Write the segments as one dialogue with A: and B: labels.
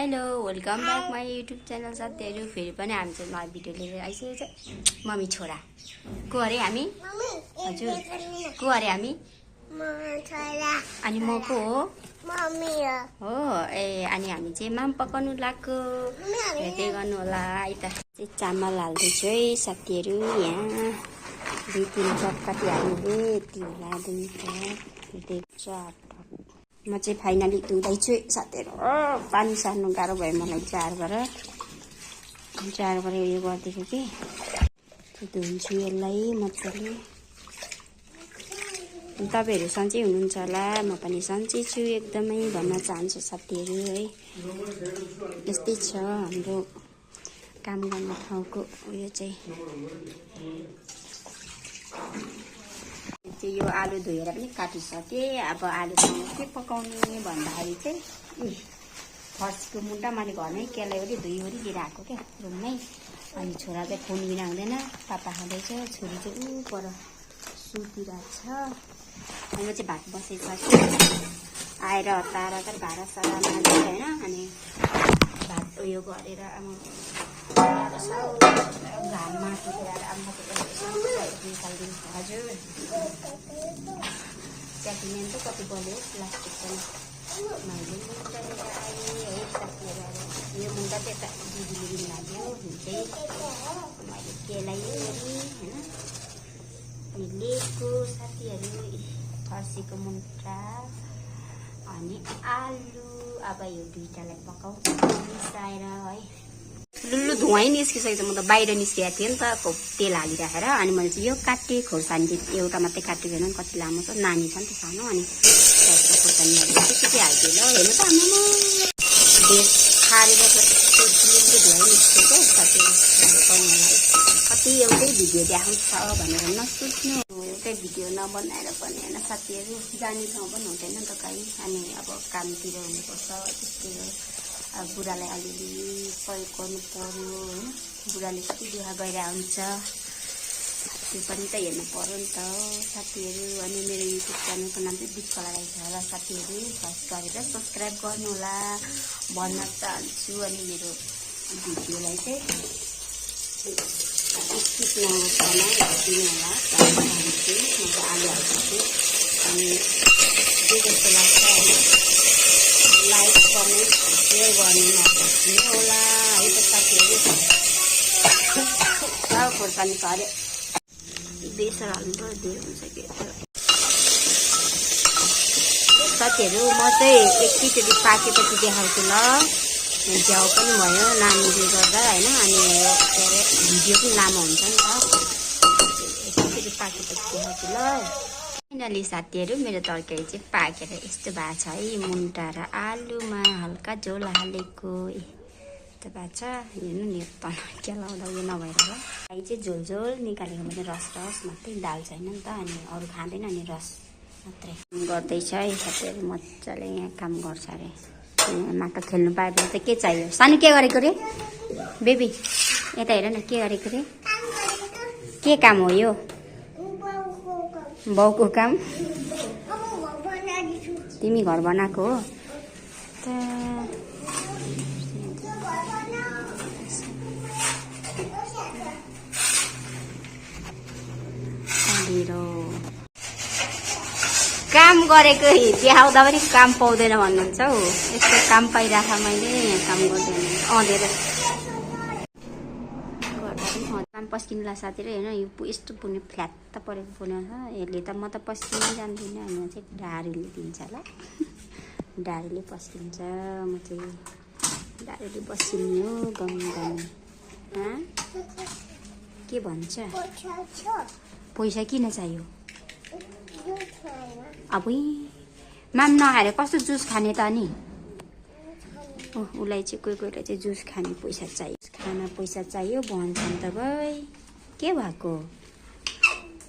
A: Hello welcome back my YouTube channel साथीहरू। फेरि पनि हामी चाहिँ नयाँ भिडियो लिएर आइसकेको छ। मम्मी छोरा को अरे हामी? हजुर को अरे हामी? अनि म को हो?
B: मम्मी
A: हो। ए अनि हामी चाहिँ माम पकाउनु लाग्यो। हेर्दै गर्नु होला है त। चामल हाल्दैछु है साथीहरू। यहाँ 2-3 कप कति हाल्नुले यति होला 2 कप 4 कप। म चाहिँ फाइनली धुँदैछु साथीहरू। पानी सार्नु गाह्रो भयो मलाई जारबाट उयो गर्दैछु कि धुन्छु यसलाई मजाले। तपाईँहरू सन्चै हुनुहुन्छ होला, म पनि सन्चै छु एकदमै भन्न चाहन्छु साथीहरू है। यस्तै छ हाम्रो काम गर्ने ठाउँको उयो चाहिँ। यो आलु धोएर पनि काटिसकेँ। अब आलुसँग के पकाउने भन्दाखेरि चाहिँ फर्सीको मुन्टा मैले घरमै केलाइवरी धोइवरी लिएर आएको क्या रुममै। अनि छोरा चाहिँ फोन बिना हुँदैन, पापा खाँदैछ, छोरी चाहिँ ऊ पर सुतिरहेको छ। अनि म चाहिँ भात बसाइसकेँ। आएर हतार हतार भाँडासाँडा माझेर होइन, अनि भात उयो गरेर घाममा टुक्राएर निकालिदिन्छ। हजुर क्याटिनेन त कति बल्यो प्लास्टिक पनि मैले मुन्टा लिएर आएँ है साथीहरू। अब यो मुन्टा चाहिँ यता दिदीले लाग्यो चाहिँ मैले केलाएँ होइन लिएको साथीहरू। फर्सीको मुन्टा अनि आलु। अब यो दुईटालाई पकाउँछु मिसाएर है। लुल्लु धुवाइ निस्किसकेको छ। म त बाहिर निस्किएको थिएँ नि त तेल हालिराखेर। अनि मैले चाहिँ यो काटेँ खोर्सानी चाहिँ एउटा मात्रै काटेको छैन, कति लामो छ, नानी छ नि त सानो। अनि खोर्सानीहरू के हाल्थेँ ल। हेर्नु त आमा धेर खारेर धुवाइ निस्केको साथीहरू। कति एउटै भिडियो देखाउँछ भनेर नसोच्नु, एउटै भिडियो नबनाएर पनि होइन साथीहरू। जाने ठाउँ पनि हुँदैन नि त कहीँ। अनि अब कामतिर हुनुपर्छ त्यस्तै हो। अब बुढालाई अलिअलि प्रयोग गर्नु पर्यो होइन। बुढाले कति दुःख गरिरहेको हुन्छ, त्यो पनि त हेर्नु पर्यो नि त साथीहरू। अनि मेरो युट्युब च्यानलको नाम चाहिँ दिपकला राई छ होला साथीहरू। फर्स्ट गरेर सब्सक्राइब गर्नु होला भन्न चाहन्छु। अनि मेरो भिडियोलाई चाहिँ स्किप नगर्नु होला चाहन्छु। म आलु हाल्छु अनि के जस्तो लाग्छ होइन लाइक कमेन्ट सेयर गर्नु नबिर्सनु होला है त साथीहरू। खोर्सानी छ अरे बेसर हाल्नु त धेरै हुन्छ कि साथीहरू। म चाहिँ एकचोटि पाकेपछि देखाउँछु ल। झ्याउ पनि भयो नानीले गर्दा होइन। अनि के अरे भिडियो पनि लामो हुन्छ नि त। एकचोटि पाकेपछि देखाउँछु ल। फाइनली साथीहरू मेरो तरकारी चाहिँ पाकेर यस्तो भएको छ है। मुन्टा र आलुमा हल्का झोल हालेको यस्तो भएको छ। हेर्नु नि तन्किया लाउँदा उयो नभएर होला। आई चाहिँ झोल झोल निकालेको मात्रै रस मात्रै, दाल छैन नि त। अनि अरू खाँदैन, अनि रस मात्रै गर्दैछ है साथीहरू। मजाले यहाँ काम गर्छ अरे। माटो खेल्नु पायो भने त के चाहियो? सानो के गरेको रे बेबी? यता हेर न के गरेको रे? के काम हो यो? बाउको काम? तिमी घर बनाएको हो त? काम गरेको देखाउँदा पनि काम पाउँदैन भन्नुहुन्छ हौ। यस्तो काम पाइराख मैले यहाँ काम गर्दैन धेरै काम पस्किनुलाई साथीहरू होइन। यो यस्तो पुग्ने फ्ल्याट परेको पुग्ने छ यसले त। म त पस्किनै जान्दिनँ। अनि चाहिँ डाँडीले दिन्छ ल। डाँडीले पस्किन्छ। म चाहिँ डाँडीले पस्किने हो गङ्गामा। के भन्छ? पैसा किन चाहियो? अब माम नखाएर कस्तो जुस खाने त अनि? उसलाई चाहिँ कोहीलाई चाहिँ जुस खाने पैसा चाहियो, खाना पैसा चाहियो भन्छ नि त भाइ। के भएको?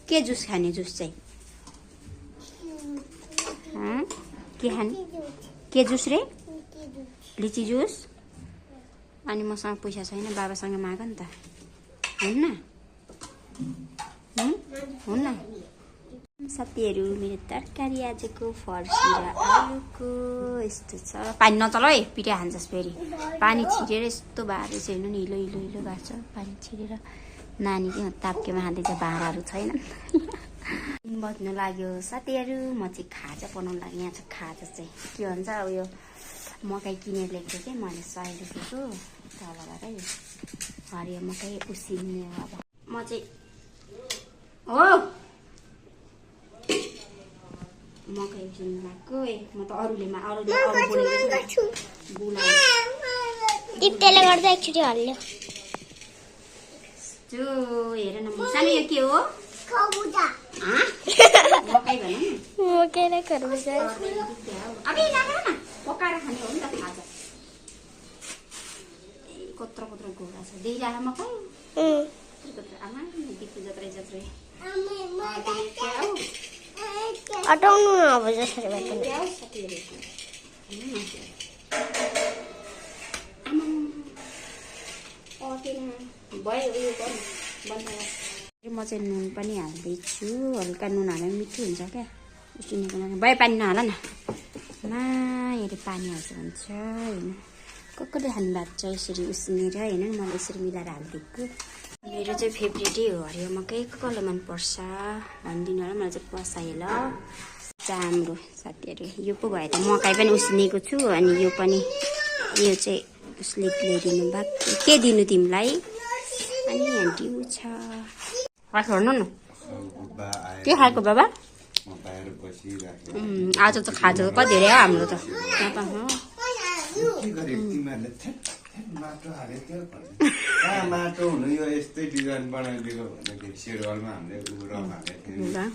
A: के जुस खाने? जुस चाहिँ के खाने? के जुस रे? लिची जुस? अनि मसँग पैसा छैन, बाबासँग माग नि त। हुन्न हुन्न साथीहरू मेरो तरकारी आजको फर्सी र आलुको यस्तो छ। पानी नचल है, पिठा हान्छस् फेरि। पानी छिरेर यस्तो भाँडो चाहिँ हेर्नु नि, हिलो हिलो हिलो भएको छ पानी छिरेर। नानी चाहिँ ताप्केमा खाँदैछ, भाँडाहरू छैनन्। बज्न लाग्यो साथीहरू, म चाहिँ खाजा बनाउनु लाग्यो। यहाँ चाहिँ खाजा चाहिँ के भन्छ उयो मकै किनेर ल्याएको थिएँ कि मैले 100 रुपियाँको तलबाट है। हरियो मकै उसिन्ने हो। अब म चाहिँ हो मकै उसिन्नु लाग्यो। म त अरूले
B: टिप्टेले गर्दा एकचोटि हल्ल्यो।
A: जो हेर न, सानो यो के हो?
B: खरबुजा।
A: मकै भन न।
B: मकै र खरबुजा।
A: अबे लाग्यो न, पकाएर खाने हो नि त खाजा। कत्रो कत्रो घोडा छ देखिरहेको मकै। आमा दिक्कु जत्रै जत्रै
B: हटाउनु न अब जसरी भए पनि।
A: भयो उयो म चाहिँ नुन पनि हाल्दैछु। हल्का नुन हाल्दा मिठो हुन्छ क्या उसिनेको लागि। भयो पानी नहाल न, हेरि पानी हाल्छ भन्छ होइन। कसले खानु भएको छ यसरी उसिनेर होइन। मलाई यसरी मिलाएर हालिदिएको मेरो चाहिँ फेभरेटै हो हरियो मकै। कसलाई मनपर्छ भनिदिनु होला। मलाई चाहिँ पसाइल राम्रो साथीहरू। यो पो भयो त मकै पनि उसिनेको छु। अनि यो पनि यो चाहिँ स्लिप ल्याइदिनु भएको। के दिनु तिमीलाई? अनि ह्यान्डिउ छ। हेर्नु न के खाएको बाबा? आज त खाजा कति धेरै हो हाम्रो त।
C: माटो हुनु यो यस्तै डिजाइन बनाइदिएको भनेको सिरवालमा हामीले रङ हालेको थियौँ।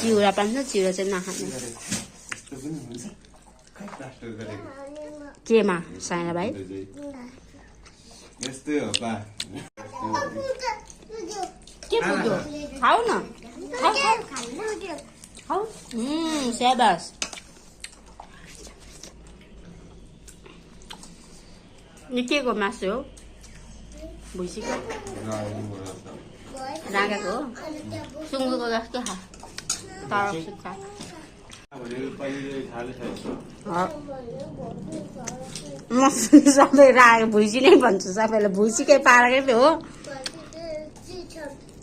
A: चिउरा पाउँछ, चिउरा चाहिँ नखाने। केमा साइना भाइ?
C: यस्तै हो पा।
A: के पुग्यो? खाऊ न, खाऊ। स्याबास। यो के को मासु हो? भुइँसीको राँगाको हो? सुँगुरको जस्तो खा तर सुक्खा। म सबै राँगा भुइँसी नै भन्छु सबैलाई। भुइँसीकै पाराकै पो हो।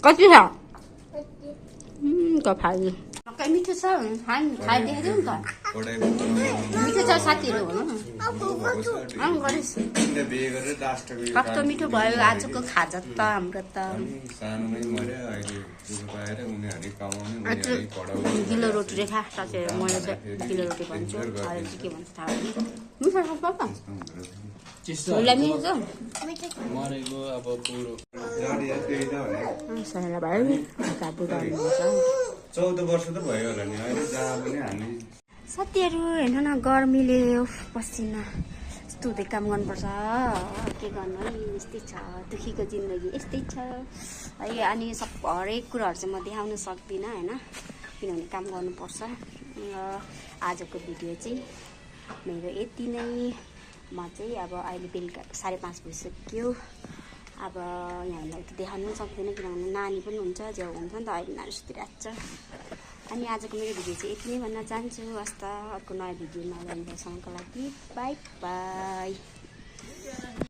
A: कति छ? कफाली मकै मिठो छ। खाइदिएको नि त मिठो छ साथीहरू भनौँ न। कस्तो मिठो भयो आजको खाजा त हाम्रो त। गिलो रोटी रेखा साथीहरू। मैले चाहिँ गिलो रोटी भन्छु, अरू चाहिँ के भन्छ थाहा होइन। मिठो छ पापा? सहेला भयो
C: 14 वर्ष त भयो होला नि अहिले। जहाँ पनि हामी
A: साथीहरू हेर्नु न, गर्मीले पसिना यस्तो हुँदै काम गर्नुपर्छ। के गर्नु है, यस्तै छ दुखीको जिन्दगी, यस्तै छ है। अनि हरेक कुराहरू चाहिँ म देखाउन सक्दिनँ होइन, किनभने काम गर्नुपर्छ। आजको भिडियो चाहिँ मेरो यति नै। म चाहिँ अब अहिले बेलुका 5:30 भइसक्यो। अब यहाँलाई त देखाउनु पनि सक्दिनँ किनभने नानी पनि हुन्छ, ज्याउ हुन्छ नि त। अहिले नानी सुतिरहेको छ। अनि आजको मेरो भिडियो चाहिँ यति नै भन्न चाहन्छु। हस्त अर्को नयाँ भिडियोमा जानेसम्मको लागि बाई बाई।